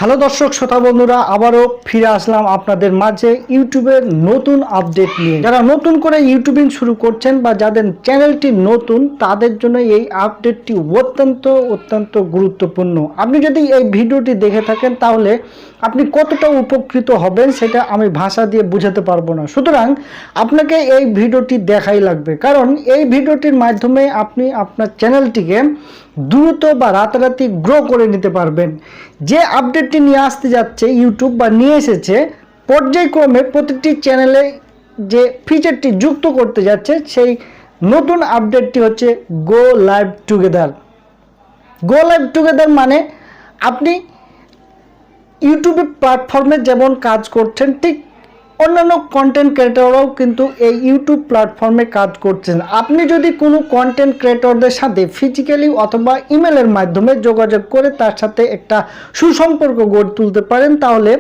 Hello দর্শক শ্রোতা বন্ধুরা, আবারও ফিরে আসলাম আপনাদের মাঝে ইউটিউবের নতুন আপডেট নিয়ে। যারা নতুন করে ইউটিউবিং শুরু করছেন বা যাদের চ্যানেলটি নতুন, তাদের জন্য এই আপডেটটি অত্যন্ত গুরুত্বপূর্ণ। আপনি যদি এই ভিডিওটি দেখে থাকেন তাহলে আপনি কতটা উপকৃত হবেন সেটা আমি ভাষা দিয়ে বোঝাতে পারবো না। সুতরাং আপনাকে এই ভিডিওটি দেখাই লাগবে, কারণ এই ভিডিওটির মাধ্যমে আপনি আপনার চ্যানেলটিকে দ্রুত বা রাতারাতি গ্রো করে নিতে পারবেন। যে আপডেটটি নিয়ে আসতে যাচ্ছে ইউটিউব বা নিয়ে এসেছে, পর্যায়ক্রমে প্রতিটি চ্যানেলে যে ফিচারটি যুক্ত করতে যাচ্ছে, সেই নতুন আপডেটটি হচ্ছে গো লাইভ টুগেদার। গো লাইভ টুগেদার মানে আপনি ইউটিউবের প্ল্যাটফর্মে যেমন কাজ করছেন, ঠিক অন্যান্য কন্টেন্ট ক্রিয়েটররাও কিন্তু এই ইউটিউব প্ল্যাটফর্মে কাজ করছেন। আপনি যদি কোনো কন্টেন্ট ক্রিয়েটরদের সাথে ফিজিক্যালি অথবা ইমেলের মাধ্যমে যোগাযোগ করে তার সাথে একটা সুসম্পর্ক গড়ে তুলতে পারেন, তাহলে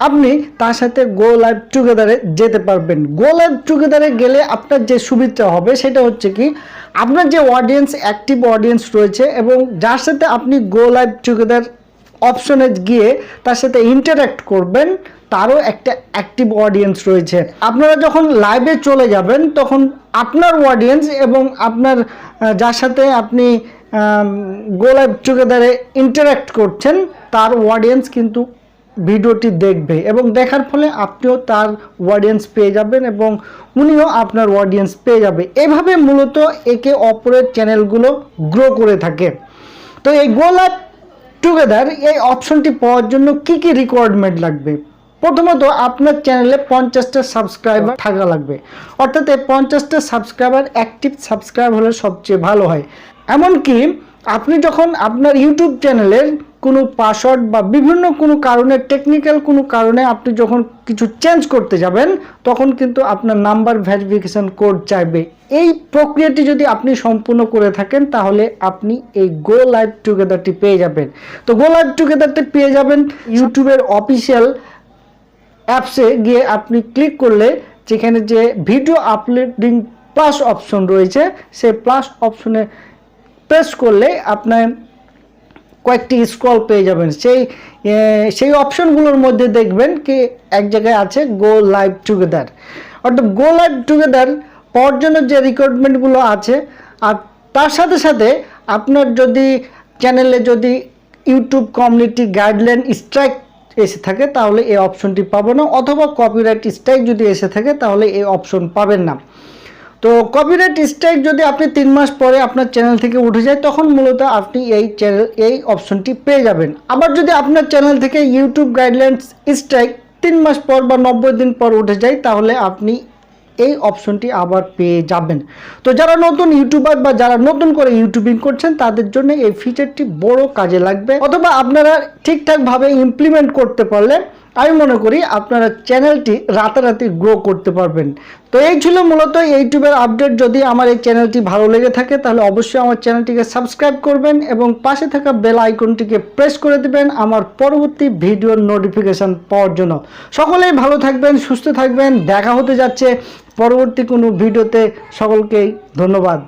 আপনি তার সাথে গো লাইভ টুগেদারে যেতে পারবেন। গো লাইভ টুগেদারে গেলে আপনার যে সুবিধা হবে সেটা হচ্ছে কি, আপনার যে অডিয়েন্স, অ্যাক্টিভ অডিয়েন্স রয়েছে এবং যার সাথে আপনি গো লাইভ টুগেদার অপশনে গিয়ে তার সাথে ইন্টারঅ্যাক্ট করবেন, তারও একটা অ্যাক্টিভ অডিয়েন্স রয়েছে। আপনারা যখন লাইভে চলে যাবেন তখন আপনার অডিয়েন্স এবং আপনার যার সাথে আপনি গো লাইভ টুগেদারে ইন্টারঅ্যাক্ট করছেন তার অডিয়েন্স কিন্তু ভিডিওটি দেখবে এবং দেখার ফলে আপনিও তার অডিয়েন্স পেয়ে যাবেন এবং উনিও আপনার অডিয়েন্স পেয়ে যাবে। এভাবে মূলত একে অপরের চ্যানেলগুলো গ্রো করে থাকে। তো এই গো লাইভ টুগেদার এই অপশনটি পাওয়ার জন্য কি কি রিকোয়ারমেন্ট লাগবে? প্রথমত আপনার চ্যানেলে 50টা সাবস্ক্রাইবার থাকা লাগবে, অর্থাৎ এই 50টা সাবস্ক্রাইবার অ্যাক্টিভ সাবস্ক্রাইব হলে সবচেয়ে ভালো হয়। এমনকি আপনি যখন আপনার ইউটিউব চ্যানেলের কোনো পাসওয়ার্ড বা বিভিন্ন কোনো কারণে, টেকনিক্যাল কোনো কারণে আপনি যখন কিছু চেঞ্জ করতে যাবেন, তখন কিন্তু আপনার নাম্বার ভেরিফিকেশন কোড চাইবে। এই প্রক্রিয়াটি যদি আপনি সম্পূর্ণ করে থাকেন তাহলে আপনি এই গো লাইভ টুগেদারটি পেয়ে যাবেন। তো গো লাইভ টুগেদারটি পেয়ে যাবেন ইউটিউবের অফিসিয়াল অ্যাপসে গিয়ে আপনি ক্লিক করলে যেখানে যে ভিডিও আপলোডিং প্লাস অপশন রয়েছে, সেই প্লাস অপশনে প্রেস করলে আপনার কয়েকটি স্ক্রল পেয়ে যাবেন। সেই অপশনগুলোর মধ্যে দেখবেন কি এক জায়গায় আছে গো লাইভ টুগেদার। অর্থাৎ গো লাইভ টুগেদার পাওয়ার জন্য যে রিকোয়ারমেন্টগুলো আছে, আর তার সাথে সাথে আপনার যদি চ্যানেলে যদি ইউটিউব কমিউনিটি গাইডলাইন স্ট্রাইক এসে থাকে তাহলে এই অপশনটি পাবো না, অথবা কপিরাইট স্ট্রাইক যদি এসে থাকে তাহলে এই অপশন পাবেন না। তো কপিরাইট স্ট্রাইক যদি আপনি 3 মাস পরে আপনার চ্যানেল থেকে উঠে যায়, তখন মূলত আপনি এই অপশনটি পেয়ে যাবেন। আবার যদি আপনার চ্যানেল থেকে ইউটিউব গাইডলাইন্স স্ট্রাইক 3 মাস পর বা 90 দিন পর উঠে যায়, তাহলে আপনি এই অপশনটি আবার পেয়ে যাবেন। তো যারা নতুন ইউটিউবার বা যারা নতুন করে ইউটিউবিং করছেন তাদের জন্য এই ফিচারটি বড় কাজে লাগবে, অথবা আপনারা ঠিকঠাকভাবে ইমপ্লিমেন্ট করতে পারলে আমি মনে করি আপনারা চ্যানেলটি রাতারাতি গ্রো করতে পারবেন। তো এই ছিল মূলত ইউটিউবের আপডেট। যদি আমার এই চ্যানেলটি ভালো লেগে থাকে তাহলে অবশ্যই আমার চ্যানেলটিকে সাবস্ক্রাইব করবেন এবং পাশে থাকা বেল আইকনটিকে প্রেস করে দিবেন আমার পরবর্তী ভিডিওর নোটিফিকেশান পাওয়ার জন্য। সকলেই ভালো থাকবেন, সুস্থ থাকবেন। দেখা হতে যাচ্ছে পরবর্তী কোনো ভিডিওতে। সকলকেই ধন্যবাদ।